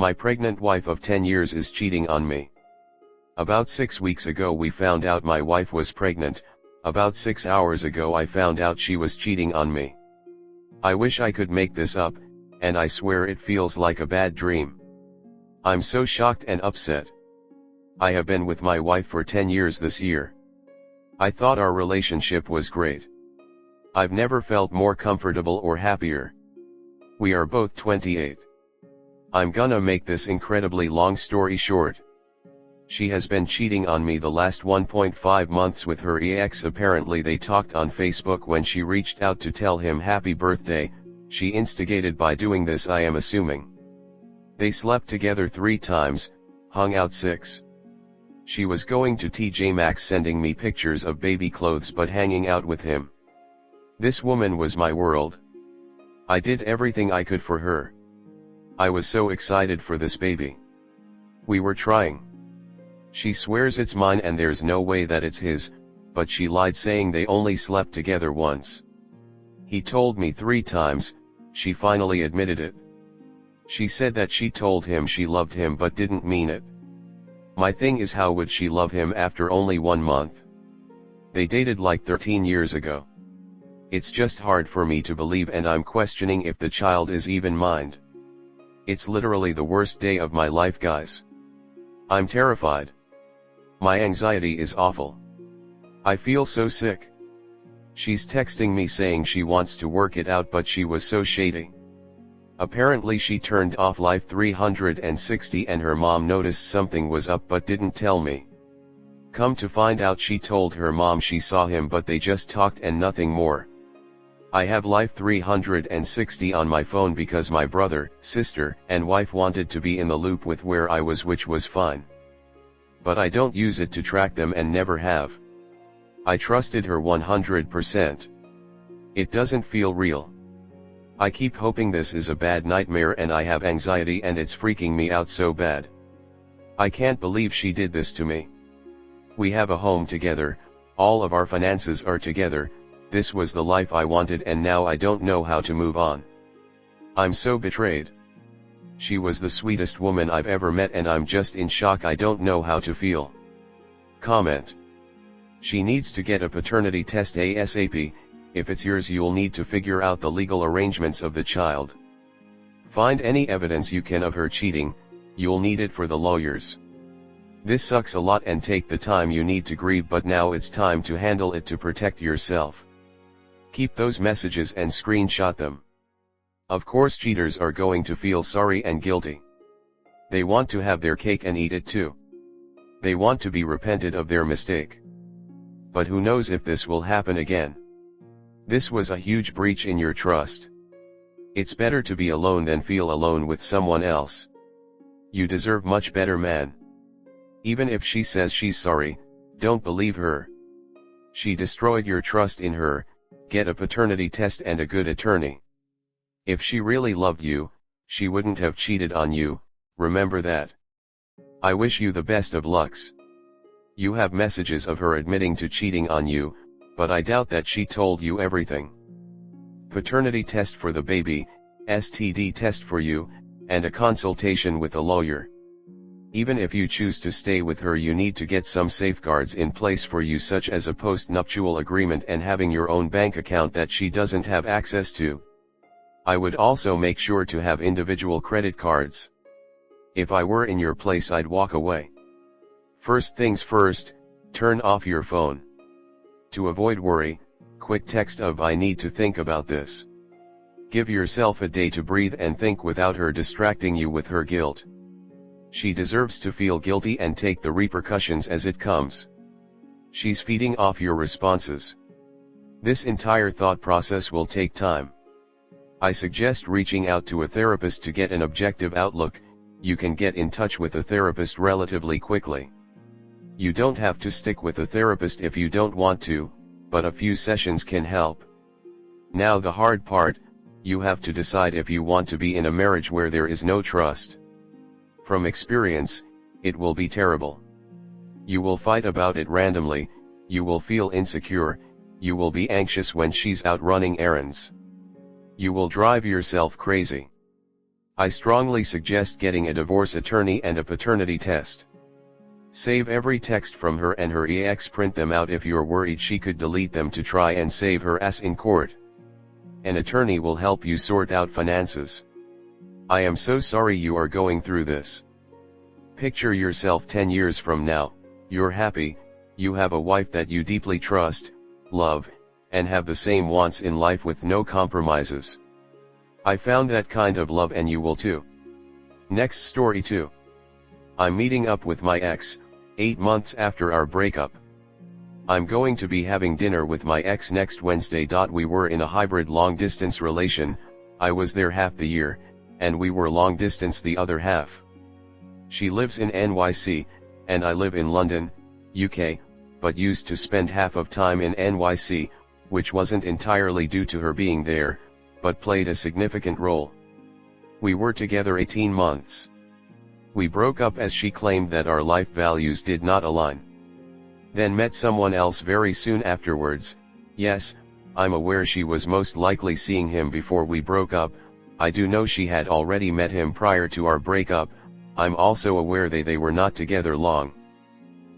My pregnant wife of 10 years is cheating on me. About 6 weeks ago we found out my wife was pregnant. About 6 hours ago I found out she was cheating on me. I wish I could make this up, and I swear it feels like a bad dream. I'm so shocked and upset. I have been with my wife for 10 years this year. I thought our relationship was great. I've never felt more comfortable or happier. We are both 28. I'm gonna make this incredibly long story short. She has been cheating on me the last 1.5 months with her ex. Apparently they talked on Facebook. When she reached out to tell him happy birthday, she instigated by doing this, I am assuming. They slept together 3 times, hung out 6. She was going to TJ Maxx, sending me pictures of baby clothes but hanging out with him. This woman was my world. I did everything I could for her. I was so excited for this baby. We were trying. She swears it's mine and there's no way that it's his, but she lied saying they only slept together once. He told me 3 times, she finally admitted it. She said that she told him she loved him but didn't mean it. My thing is, how would she love him after only 1 month? They dated like 13 years ago. It's just hard for me to believe, and I'm questioning if the child is even mine. It's literally the worst day of my life, guys. I'm terrified. My anxiety is awful. I feel so sick. She's texting me saying she wants to work it out, but she was so shady. Apparently she turned off Life 360 and her mom noticed something was up but didn't tell me. Come to find out, she told her mom she saw him but they just talked and nothing more. I have Life 360 on my phone because my brother, sister, and wife wanted to be in the loop with where I was, which was fine. But I don't use it to track them and never have. I trusted her 100%. It doesn't feel real. I keep hoping this is a bad nightmare and I have anxiety and it's freaking me out so bad. I can't believe she did this to me. We have a home together, all of our finances are together. This was the life I wanted and now I don't know how to move on. I'm so betrayed. She was the sweetest woman I've ever met and I'm just in shock. I don't know how to feel. Comment. She needs to get a paternity test ASAP. If it's yours, you'll need to figure out the legal arrangements of the child. Find any evidence you can of her cheating, you'll need it for the lawyers. This sucks a lot, and take the time you need to grieve, but now it's time to handle it to protect yourself. Keep those messages and screenshot them. Of course cheaters are going to feel sorry and guilty. They want to have their cake and eat it too. They want to be repented of their mistake. But who knows if this will happen again. This was a huge breach in your trust. It's better to be alone than feel alone with someone else. You deserve much better, man. Even if she says she's sorry, don't believe her. She destroyed your trust in her. Get a paternity test and a good attorney. If she really loved you, she wouldn't have cheated on you, remember that. I wish you the best of lucks. You have messages of her admitting to cheating on you, but I doubt that she told you everything. Paternity test for the baby, STD test for you, and a consultation with a lawyer. Even if you choose to stay with her, you need to get some safeguards in place for you, such as a post-nuptial agreement and having your own bank account that she doesn't have access to. I would also make sure to have individual credit cards. If I were in your place, I'd walk away. First things first, turn off your phone. To avoid worry, quick text of "I need to think about this." Give yourself a day to breathe and think without her distracting you with her guilt. She deserves to feel guilty and take the repercussions as it comes. She's feeding off your responses. This entire thought process will take time. I suggest reaching out to a therapist to get an objective outlook. You can get in touch with a therapist relatively quickly. You don't have to stick with a therapist if you don't want to, but a few sessions can help. Now the hard part, you have to decide if you want to be in a marriage where there is no trust. From experience, it will be terrible. You will fight about it randomly, you will feel insecure, you will be anxious when she's out running errands. You will drive yourself crazy. I strongly suggest getting a divorce attorney and a paternity test. Save every text from her and her ex, print them out if you're worried she could delete them to try and save her ass in court. An attorney will help you sort out finances. I am so sorry you are going through this. Picture yourself 10 years from now, you're happy, you have a wife that you deeply trust, love, and have the same wants in life with no compromises. I found that kind of love and you will too. Next story 2. I'm meeting up with my ex, 8 months after our breakup. I'm going to be having dinner with my ex next Wednesday. We were in a hybrid long-distance relation, I was there half the year, and we were long-distance the other half. She lives in NYC, and I live in London, UK, but used to spend half of time in NYC, which wasn't entirely due to her being there, but played a significant role. We were together 18 months. We broke up as she claimed that our life values did not align. Then met someone else very soon afterwards. Yes, I'm aware she was most likely seeing him before we broke up. I do know she had already met him prior to our breakup. I'm also aware they were not together long.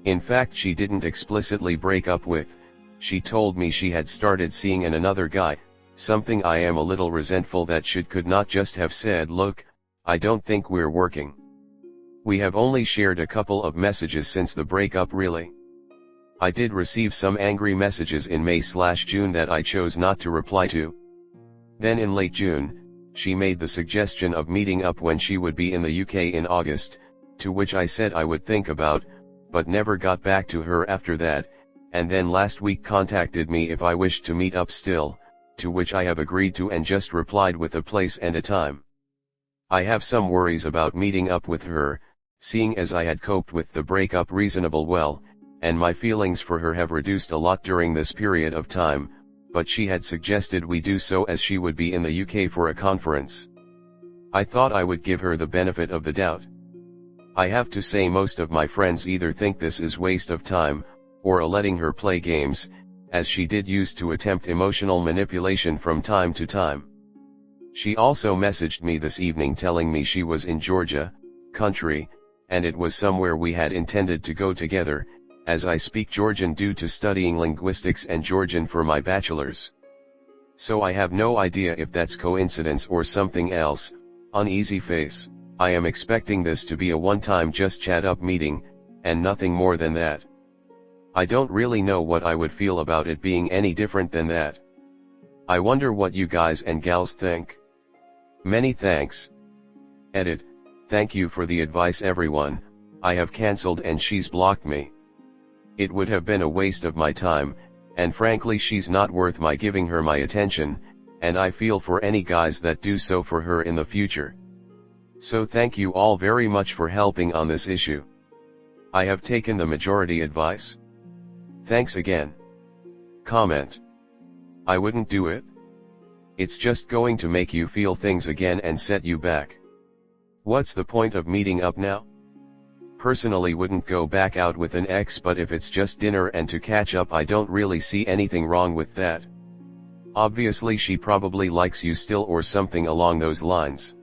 In fact, she didn't explicitly break up with, she told me she had started seeing another guy, something I am a little resentful that she could not just have said, look, I don't think we're working. We have only shared a couple of messages since the breakup really. I did receive some angry messages in May/June that I chose not to reply to. Then in late June, she made the suggestion of meeting up when she would be in the UK in August, to which I said I would think about, but never got back to her after that, and then last week contacted me if I wished to meet up still, to which I have agreed to and just replied with a place and a time. I have some worries about meeting up with her, seeing as I had coped with the breakup reasonable well, and my feelings for her have reduced a lot during this period of time, but she had suggested we do so as she would be in the UK for a conference. I thought I would give her the benefit of the doubt. I have to say most of my friends either think this is waste of time, or letting her play games, as she did used to attempt emotional manipulation from time to time. She also messaged me this evening telling me she was in Georgia, country, and it was somewhere we had intended to go together, as I speak Georgian due to studying linguistics and Georgian for my bachelor's. So I have no idea if that's coincidence or something else. Uneasy face. I am expecting this to be a one-time just chat up meeting, and nothing more than that. I don't really know what I would feel about it being any different than that. I wonder what you guys and gals think. Many thanks. Edit. Thank you for the advice everyone. I have cancelled and she's blocked me. It would have been a waste of my time, and frankly she's not worth my giving her my attention, and I feel for any guys that do so for her in the future. So thank you all very much for helping on this issue. I have taken the majority advice. Thanks again. Comment. I wouldn't do it. It's just going to make you feel things again and set you back. What's the point of meeting up now? Personally wouldn't go back out with an ex, but if it's just dinner and to catch up, I don't really see anything wrong with that. Obviously she probably likes you still or something along those lines.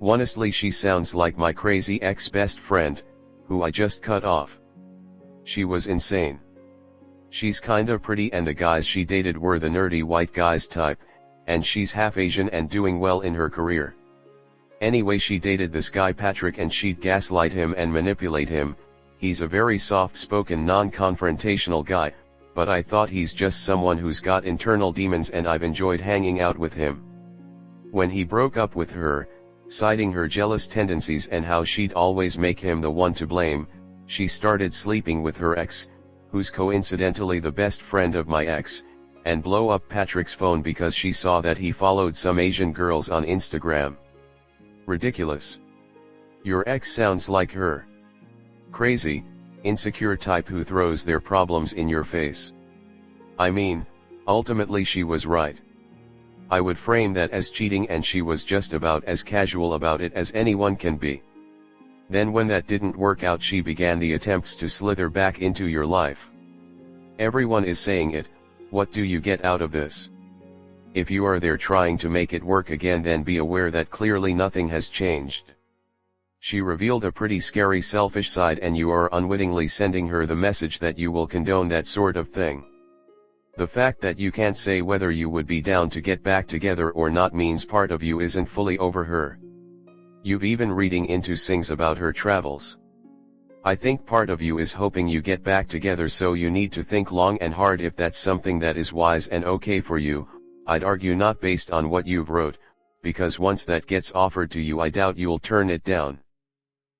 Honestly, she sounds like my crazy ex-best friend, who I just cut off. She was insane. She's kinda pretty and the guys she dated were the nerdy white guys type, and she's half Asian and doing well in her career. Anyway, she dated this guy Patrick and she'd gaslight him and manipulate him. He's a very soft-spoken, non-confrontational guy, but I thought he's just someone who's got internal demons and I've enjoyed hanging out with him. When he broke up with her, citing her jealous tendencies and how she'd always make him the one to blame, she started sleeping with her ex, who's coincidentally the best friend of my ex, and blow up Patrick's phone because she saw that he followed some Asian girls on Instagram. Ridiculous. Your ex sounds like her. Crazy, insecure type who throws their problems in your face. I mean, ultimately she was right. I would frame that as cheating and she was just about as casual about it as anyone can be. Then when that didn't work out, she began the attempts to slither back into your life. Everyone is saying it. What do you get out of this? If you are there trying to make it work again, then be aware that clearly nothing has changed. She revealed a pretty scary selfish side, and you are unwittingly sending her the message that you will condone that sort of thing. The fact that you can't say whether you would be down to get back together or not means part of you isn't fully over her. You've even reading into things about her travels. I think part of you is hoping you get back together, so you need to think long and hard if that's something that is wise and okay for you. I'd argue not based on what you've wrote, because once that gets offered to you I doubt you'll turn it down.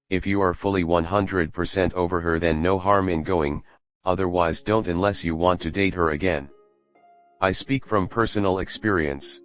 If you are fully 100% over her, then no harm in going, otherwise don't, unless you want to date her again. I speak from personal experience.